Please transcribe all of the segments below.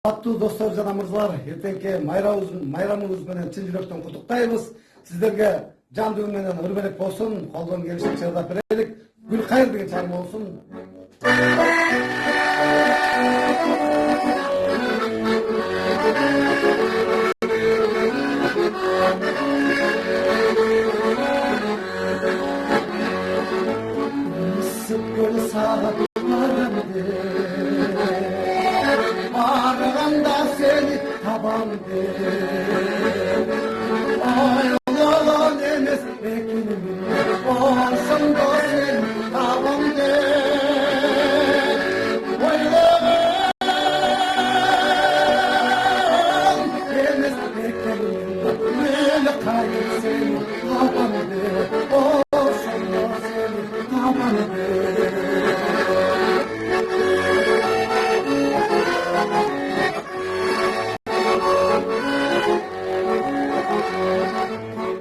Аттуу достор жана мырзалар, эртеңки майрамыбыз менен чын жүрөктөн куттуктайбыз. Сиздерге жандуу менен ыр белек болсун, колдон келишинче ырдап берелик. Гүл кайыр деген чарым болсун. Isık göl sağlarımdı, araganda seni tabandı. Ayolun enes ekinimin, olsun da seni tabandı. Ayolun enes ekinimin, böyle kayır seni tabandı. Olsun da seni tabandı.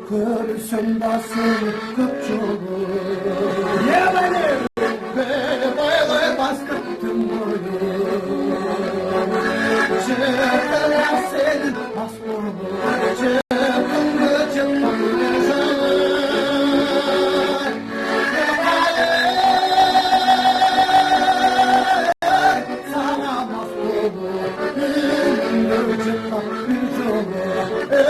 Görürsün da seni köpçülür. Yemenim beni böyle bastırttın boyu. Çıktın da senin hasbulur. Çıktın da çıktın güzel. Sana hasbulur. Çıktın güzel.